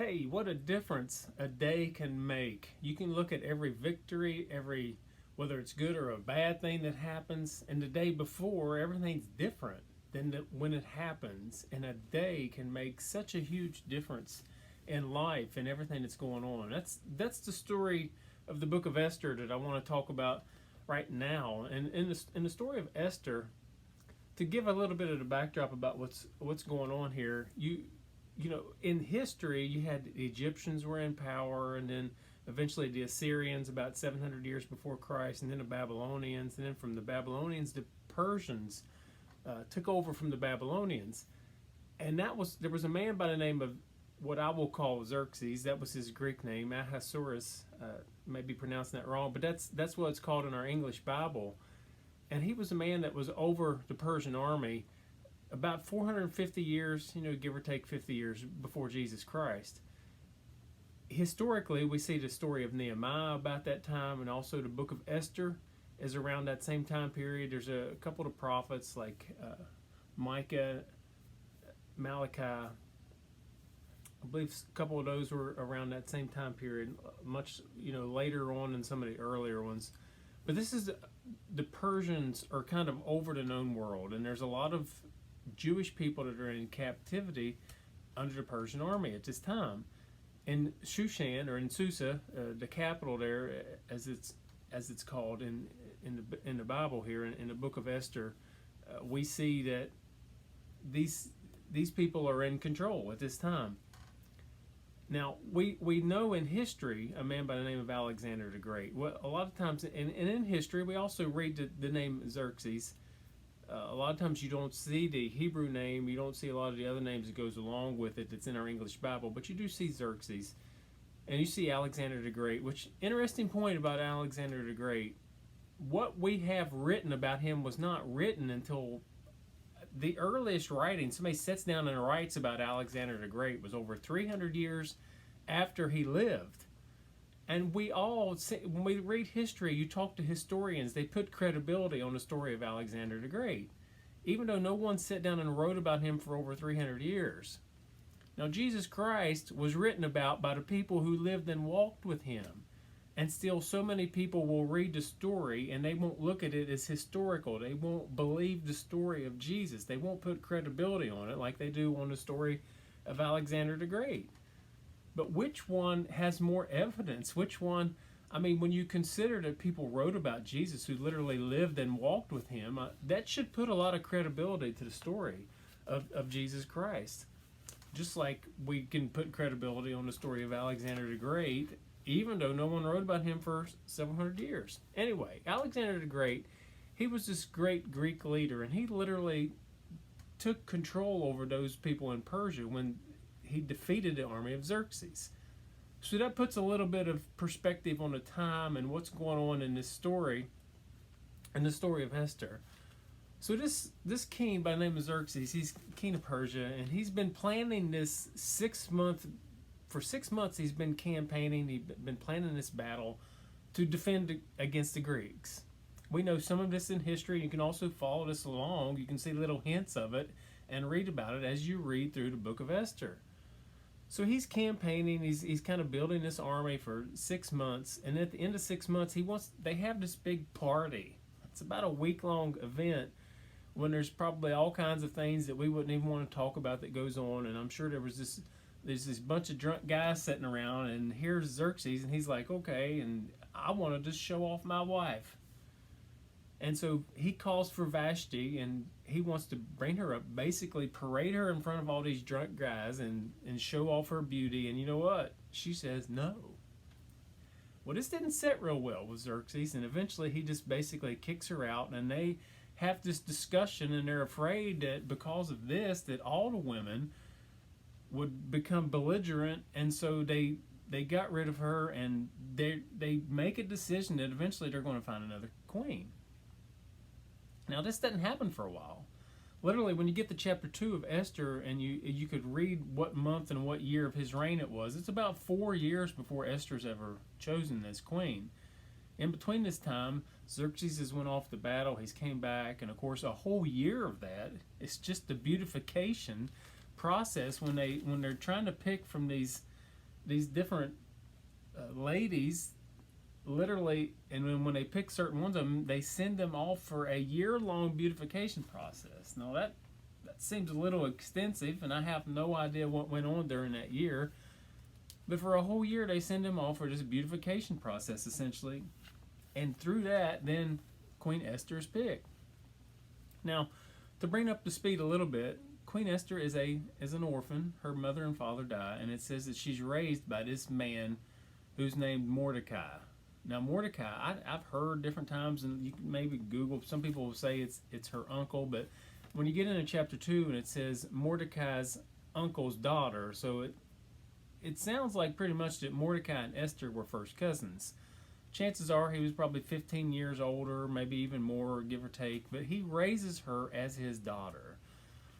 Hey, what a difference a day can make. You can look at every victory, whether it's good or a bad thing that happens, and the day before, everything's different than when it happens. And a day can make such a huge difference in life and everything that's going on. That's the story of the book of Esther that I want to talk about right now. And in the story of Esther, to give a little bit of the backdrop about what's going on here, you know, in history, you had the Egyptians were in power, and then eventually the Assyrians about 700 years before Christ, and then the Babylonians, and then from the Babylonians, the Persians took over from the Babylonians, and there was a man by the name of what I will call Xerxes. That was his Greek name. Ahasuerus, may be pronouncing that wrong, but that's what it's called in our English Bible. And he was a man that was over the Persian army about 450 years, give or take 50 years before Jesus Christ. Historically, we see the story of Nehemiah about that time, and also the book of Esther is around that same time period. There's a couple of prophets like Micah, Malachi. I believe a couple of those were around that same time period, much later on than some of the earlier ones. But this is the Persians are kind of over the known world, and there's a lot of Jewish people that are in captivity under the Persian army at this time. In Shushan, or in Susa, the capital there, as it's called in the Bible here in the book of Esther, we see that these people are in control at this time. Now, we know in history a man by the name of Alexander the Great. Well, a lot of times, and in history, we also read the name Xerxes. A lot of times you don't see the Hebrew name, you don't see a lot of the other names that goes along with it that's in our English Bible, but you do see Xerxes, and you see Alexander the Great, which, interesting point about Alexander the Great, what we have written about him was not written until the earliest writing. Somebody sits down and writes about Alexander the Great was over 300 years after he lived. And when we read history, you talk to historians, they put credibility on the story of Alexander the Great, even though no one sat down and wrote about him for over 300 years. Now, Jesus Christ was written about by the people who lived and walked with him. And still, so many people will read the story and they won't look at it as historical. They won't believe the story of Jesus. They won't put credibility on it like they do on the story of Alexander the Great. But which one has more evidence? Which one, when you consider that people wrote about Jesus who literally lived and walked with him, that should put a lot of credibility to the story of Jesus Christ. Just like we can put credibility on the story of Alexander the Great, even though no one wrote about him for several hundred years. Anyway, Alexander the Great, he was this great Greek leader, and he literally took control over those people in Persia when he defeated the army of Xerxes. So that puts a little bit of perspective on the time and what's going on in this story, in the story of Esther. So this king by the name of Xerxes, he's king of Persia, and he's been planning this 6 month. For 6 months, he's been campaigning. He's been planning this battle to defend against the Greeks. We know some of this in history. You can also follow this along. You can see little hints of it and read about it as you read through the book of Esther. So he's campaigning. He's kind of building this army for 6 months, and at the end of 6 months, they have this big party. It's about a week-long event when there's probably all kinds of things that we wouldn't even want to talk about that goes on. And I'm sure there's this bunch of drunk guys sitting around, and here's Xerxes, and he's like, okay, and I want to just show off my wife. And so he calls for Vashti, and he wants to bring her up, basically parade her in front of all these drunk guys and show off her beauty. And you know what? She says no. Well, this didn't sit real well with Xerxes, and eventually he just basically kicks her out, and they have this discussion, and they're afraid that because of this, that all the women would become belligerent, and so they got rid of her, and they make a decision that eventually they're going to find another queen. Now, this doesn't happen for a while. Literally, when you get to chapter 2 of Esther, and you could read what month and what year of his reign it was, it's about 4 years before Esther's ever chosen as queen. In between this time, Xerxes has went off to battle, he's came back, and of course a whole year of that, it's just the beautification process when they're trying to pick from these these different ladies literally, and when they pick certain ones of them, they send them off for a year-long beautification process. Now that seems a little extensive, and I have no idea what went on during that year. But for a whole year, they send them off for this beautification process, essentially, and through that, then Queen Esther is picked. Now, to bring up the speed a little bit, Queen Esther is an orphan. Her mother and father die, and it says that she's raised by this man who's named Mordecai. Now, Mordecai, I've heard different times, and you can maybe Google. Some people will say it's her uncle, but when you get into chapter 2 and it says Mordecai's uncle's daughter, so it sounds like pretty much that Mordecai and Esther were first cousins. Chances are he was probably 15 years older, maybe even more, give or take, but he raises her as his daughter.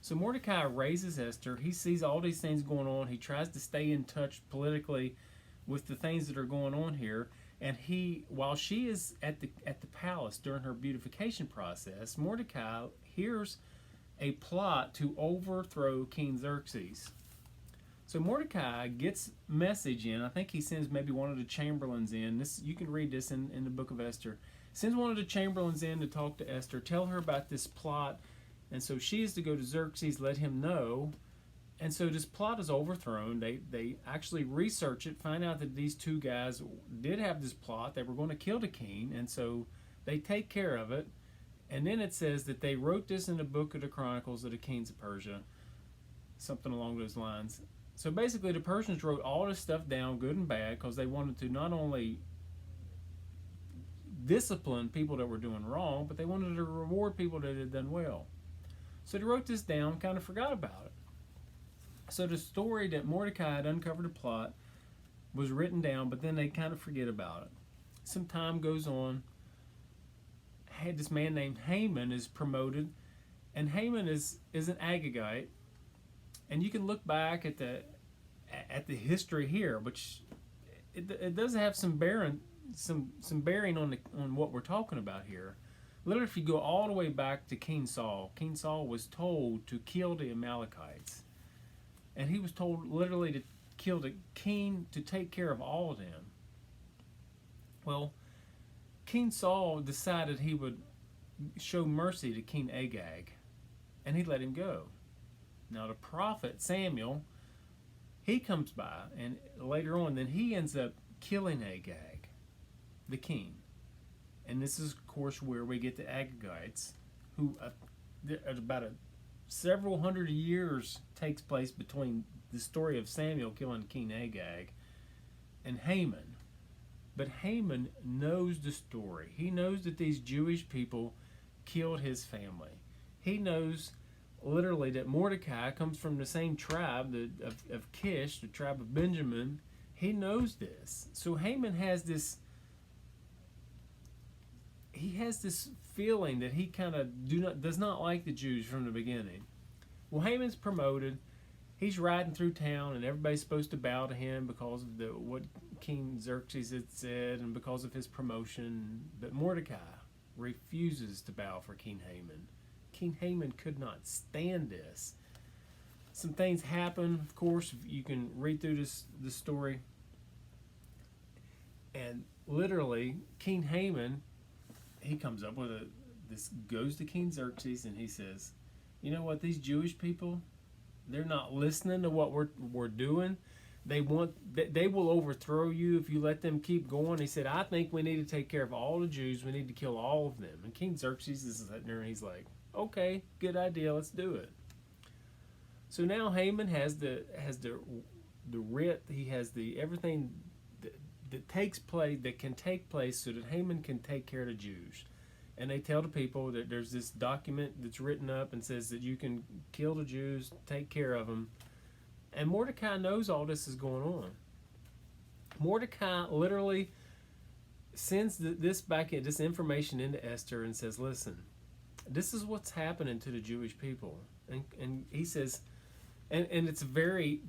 So Mordecai raises Esther. He sees all these things going on. He tries to stay in touch politically with the things that are going on here. And while she is at the palace during her beautification process, Mordecai hears a plot to overthrow King Xerxes. So Mordecai gets message in. I think he sends maybe one of the chamberlains in. This, you can read this in the book of Esther. Sends one of the chamberlains in to talk to Esther, tell her about this plot. And so she is to go to Xerxes, let him know. And so this plot is overthrown. They actually research it, find out that these two guys did have this plot. They were going to kill the king. And so they take care of it. And then it says that they wrote this in the book of the Chronicles of the Kings of Persia. Something along those lines. So basically, the Persians wrote all this stuff down, good and bad, because they wanted to not only discipline people that were doing wrong, but they wanted to reward people that had done well. So they wrote this down, kind of forgot about it. So the story that Mordecai had uncovered a plot was written down, but then they kind of forget about it. Some time goes on. Had this man named Haman is promoted, and Haman is an Agagite. And you can look back at the history here, which it does have some bearing on what we're talking about here. Literally, if you go all the way back to King Saul was told to kill the Amalekites, and he was told literally to kill the king, to take care of all of them. Well, King Saul decided he would show mercy to King Agag, and he let him go. Now the prophet Samuel, he comes by, and later on, then he ends up killing Agag, the king. And this is, of course, where we get the Agagites, who about several hundred years takes place between the story of Samuel killing King Agag and Haman. But Haman knows the story. He knows that these Jewish people killed his family. He knows literally that Mordecai comes from the same tribe of Kish, the tribe of Benjamin. He knows this. So Haman has this feeling that he kind of does not like the Jews from the beginning. Well, Haman's promoted. He's riding through town, and everybody's supposed to bow to him because of what King Xerxes had said and because of his promotion. But Mordecai refuses to bow for King Haman. King Haman could not stand this. Some things happen, of course. You can read through this story. And literally, King Haman, he comes up with goes to King Xerxes, and he says, you know what, these Jewish people, they're not listening to what we're doing. They will overthrow you if you let them keep going. He said, I think we need to take care of all the Jews. We need to kill all of them. And King Xerxes is sitting there, and he's like, okay, good idea, let's do it. So now Haman has the writ. He has the everything that can take place so that Haman can take care of the Jews. And they tell the people that there's this document that's written up and says that you can kill the Jews, take care of them. And Mordecai knows all this is going on. Mordecai literally sends this information into Esther and says, listen, this is what's happening to the Jewish people. And he says, and it's a very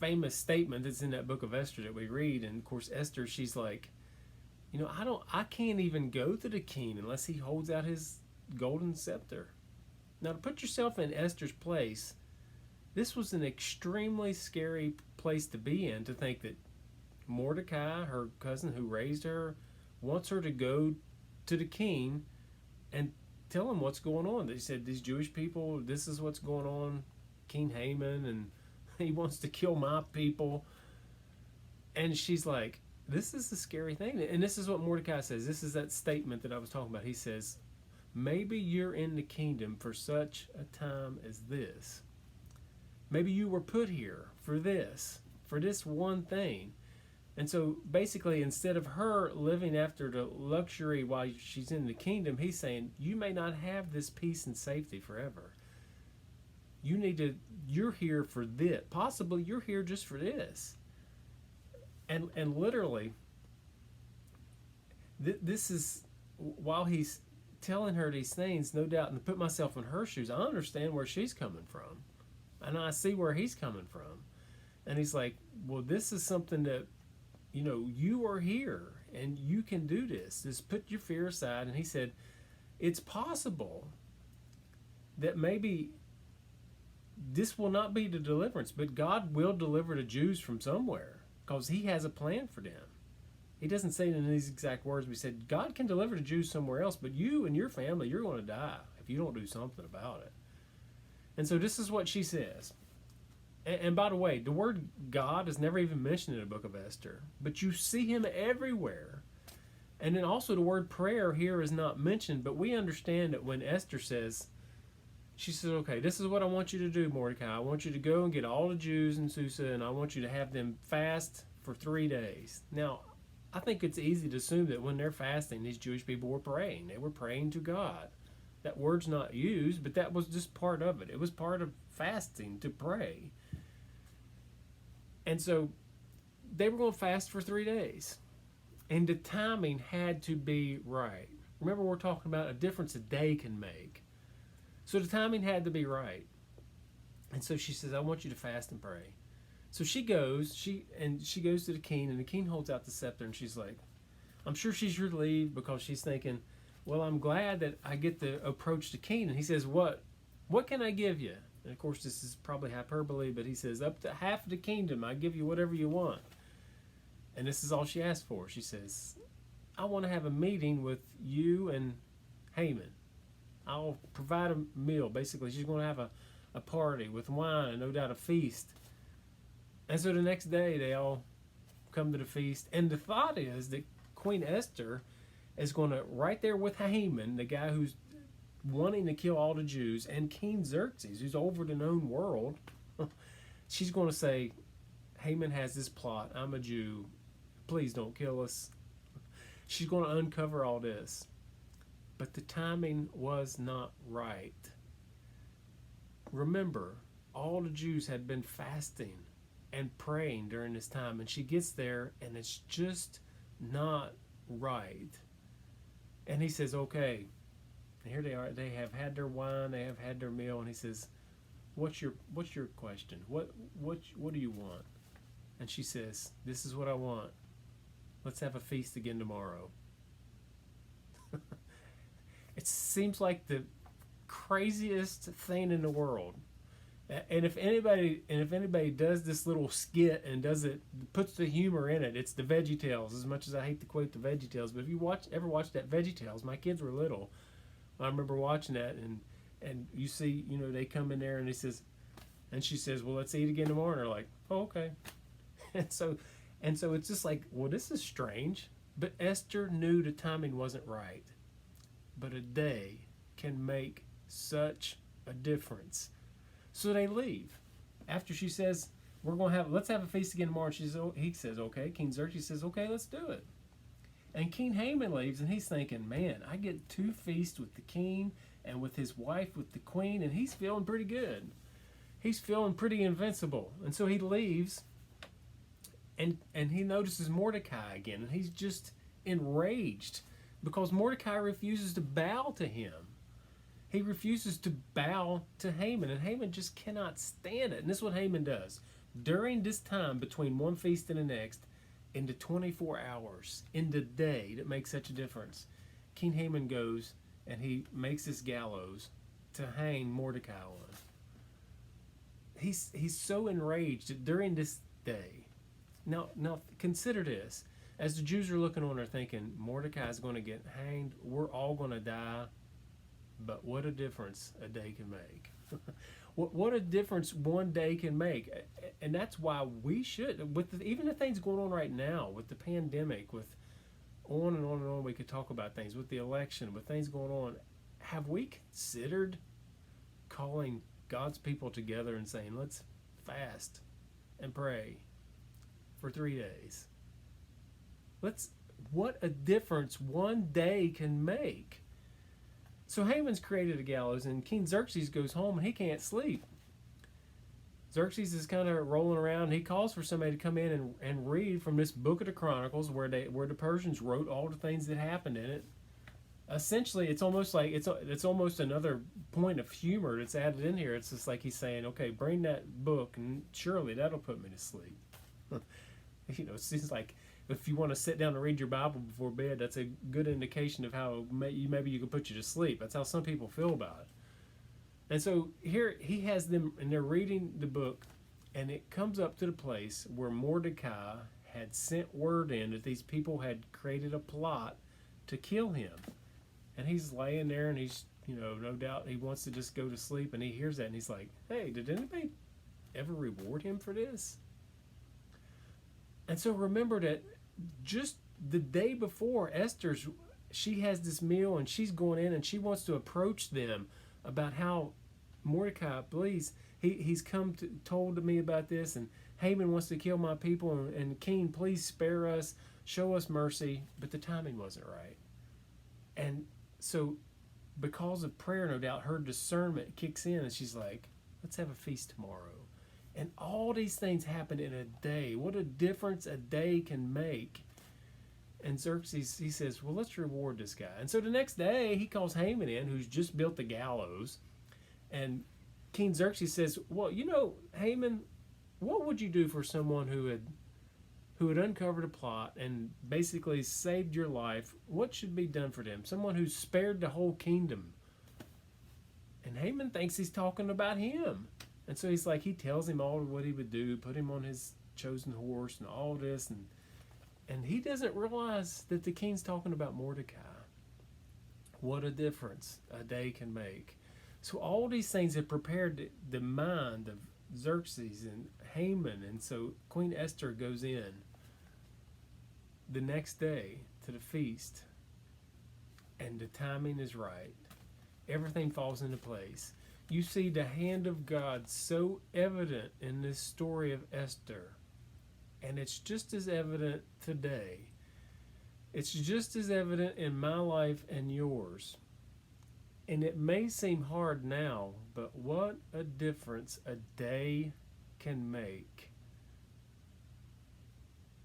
famous statement that's in that book of Esther that we read. And of course, Esther, she's like, I can't even go to the king unless he holds out his golden scepter. Now, to put yourself in Esther's place, this was an extremely scary place to be in, to think that Mordecai, her cousin who raised her, wants her to go to the king and tell him what's going on. They said, these Jewish people, this is what's going on, King Haman, and he wants to kill my people. And she's like, this is a scary thing. And this is what Mordecai says. This is that statement that I was talking about. He says, maybe you're in the kingdom for such a time as this. Maybe you were put here for this one thing. And so basically, instead of her living after the luxury while she's in the kingdom, he's saying, you may not have this peace and safety forever. You're here for this. Possibly you're here just for this. And literally, this is, while he's telling her these things, no doubt, and to put myself in her shoes, I understand where she's coming from. And I see where he's coming from. And he's like, well, this is something that, you are here and you can do this. Just put your fear aside. And he said, it's possible that maybe this will not be the deliverance, but God will deliver the Jews from somewhere because he has a plan for them. He doesn't say it in these exact words, but he said, God can deliver the Jews somewhere else, but you and your family, you're going to die if you don't do something about it. And so this is what she says. And by the way, the word God is never even mentioned in the book of Esther, but you see him everywhere. And then also the word prayer here is not mentioned, but we understand that when Esther says, she says, okay, this is what I want you to do, Mordecai. I want you to go and get all the Jews in Susa, and I want you to have them fast for 3 days. Now, I think it's easy to assume that when they're fasting, these Jewish people were praying. They were praying to God. That word's not used, but that was just part of it. It was part of fasting, to pray. And so they were going to fast for 3 days. And the timing had to be right. Remember, we're talking about a difference a day can make. So the timing had to be right. And so she says, I want you to fast and pray. So she goes to the king, and the king holds out the scepter, and she's like, I'm sure she's relieved because she's thinking, well, I'm glad that I get to approach the king. And he says, what can I give you? And of course, this is probably hyperbole, but he says, up to half of the kingdom, I give you whatever you want. And this is all she asked for. She says, I want to have a meeting with you and Haman. I'll provide a meal. Basically, she's going to have a party with wine and no doubt a feast. And so the next day, they all come to the feast. And the thought is that Queen Esther is going to, right there with Haman, the guy who's wanting to kill all the Jews, and King Xerxes, who's over the known world, she's going to say, Haman has this plot. I'm a Jew. Please don't kill us. She's going to uncover all this. But the timing was not right. Remember, all the Jews had been fasting and praying during this time, and she gets there, and it's just not right. And he says, okay, here they are. They have had their wine. They have had their meal. And he says, what's your question? What do you want? And she says, this is what I want. Let's have a feast again tomorrow. It seems like the craziest thing in the world. And if anybody does this little skit and puts the humor in it, it's the VeggieTales. As much as I hate to quote the VeggieTales, but if you ever watched that VeggieTales, my kids were little. I remember watching that, and you see, they come in there, and she says, well, let's eat again tomorrow. And they're like, oh, okay. And so it's just like, well, this is strange. But Esther knew the timing wasn't right. But a day can make such a difference. So they leave. After she says, let's have a feast again tomorrow. He says, okay. King Xerxes says, okay, let's do it. And King Haman leaves, and he's thinking, man, I get 2 feasts with the king and with his wife, with the queen, and he's feeling pretty good. He's feeling pretty invincible. And so he leaves, and he notices Mordecai again, and he's just enraged because Mordecai refuses to bow to him. He refuses to bow to Haman, and Haman just cannot stand it. And this is what Haman does. During this time between one feast and the next, in the 24 hours, in the day that makes such a difference, King Haman goes and he makes this gallows to hang Mordecai on. He's so enraged that during this day. Now consider this. As the Jews are looking on, they're thinking, Mordecai's going to get hanged. We're all going to die. But what a difference a day can make. What a difference one day can make. And that's why we should, even the things going on right now, with the pandemic, with on and on and on, we could talk about things, with the election, with things going on. Have we considered calling God's people together and saying, let's fast and pray for 3 days? What a difference one day can make. So Haman's created a gallows, and King Xerxes goes home and he can't sleep. Xerxes is kind of rolling around. And he calls for somebody to come in and read from this book of the Chronicles, where the Persians wrote all the things that happened in it. Essentially, it's almost like it's almost another point of humor that's added in here. It's just like he's saying, "Okay, bring that book, and surely that'll put me to sleep." It seems like if you want to sit down and read your Bible before bed, that's a good indication of how maybe you can put you to sleep. That's how some people feel about it. And so here he has them, and they're reading the book, and it comes up to the place where Mordecai had sent word in that these people had created a plot to kill him. And he's laying there, and he's, no doubt he wants to just go to sleep, and he hears that, and he's like, hey, did anybody ever reward him for this? And so remember that just the day before, she has this meal, and she's going in, and she wants to approach them about how Mordecai, please, he's told me about this, and Haman wants to kill my people, and King, please spare us, show us mercy. But the timing wasn't right. And so because of prayer, no doubt, her discernment kicks in, and she's like, let's have a feast tomorrow. And all these things happened in a day. What a difference a day can make. And Xerxes, he says, well, let's reward this guy. And so the next day, he calls Haman in, who's just built the gallows. And King Xerxes says, well, Haman, what would you do for someone who had uncovered a plot and basically saved your life? What should be done for them? Someone who spared the whole kingdom. And Haman thinks he's talking about him. And so he tells him all of what he would do, put him on his chosen horse and all this. And he doesn't realize that the king's talking about Mordecai. What a difference a day can make. So all these things have prepared the mind of Xerxes and Haman. And so Queen Esther goes in the next day to the feast. And the timing is right. Everything falls into place. You see the hand of God so evident in this story of Esther. And it's just as evident today. It's just as evident in my life and yours. And it may seem hard now, but what a difference a day can make.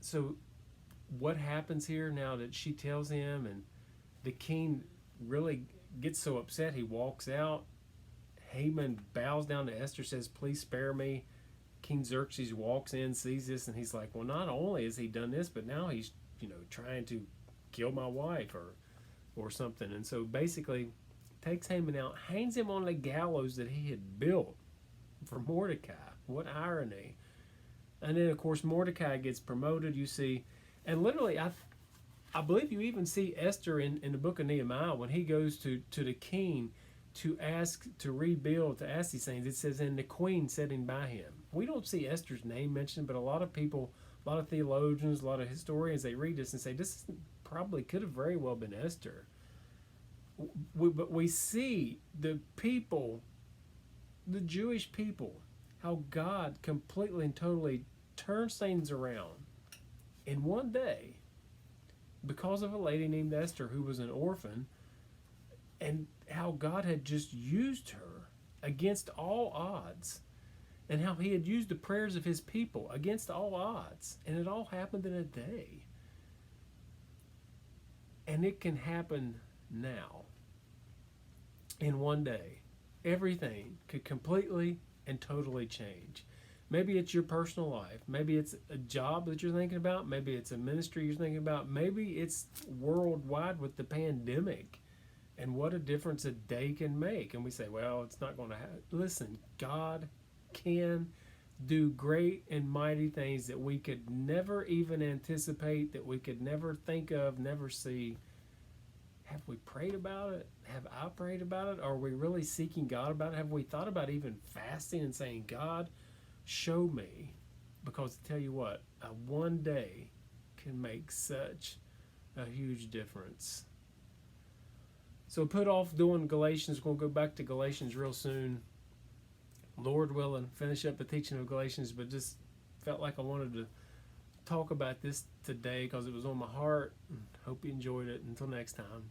So what happens here now that she tells him, and the king really gets so upset he walks out. Haman bows down to Esther, says, please spare me. King Xerxes walks in, sees this, and he's like, well, not only has he done this, but now he's, trying to kill my wife or something. And so basically takes Haman out, hangs him on the gallows that he had built for Mordecai. What irony. And then, of course, Mordecai gets promoted, you see. And literally, I believe you even see Esther in the book of Nehemiah when he goes to the king to ask to rebuild, to ask these things. It says, and the queen sitting by him. We don't see Esther's name mentioned, but a lot of people, a lot of theologians, a lot of historians, they read this and say, this probably could have very well been Esther. But we see the people, the Jewish people, how God completely and totally turns things around in one day because of a lady named Esther who was an orphan, and how God had just used her against all odds, and how he had used the prayers of his people against all odds, and it all happened in a day. And it can happen now. In one day, everything could completely and totally change. Maybe it's your personal life. Maybe it's a job that you're thinking about. Maybe it's a ministry you're thinking about. Maybe it's worldwide with the pandemic. And what a difference a day can make. And we say, well, it's not going to happen. Listen, God can do great and mighty things that we could never even anticipate, that we could never think of, never see. Have we prayed about it? Have I prayed about it? Are we really seeking God about it? Have we thought about even fasting and saying, God, show me? Because I tell you what, one day can make such a huge difference. So put off doing Galatians. We're going to go back to Galatians real soon. Lord willing, finish up the teaching of Galatians, but just felt like I wanted to talk about this today because it was on my heart. Hope you enjoyed it. Until next time.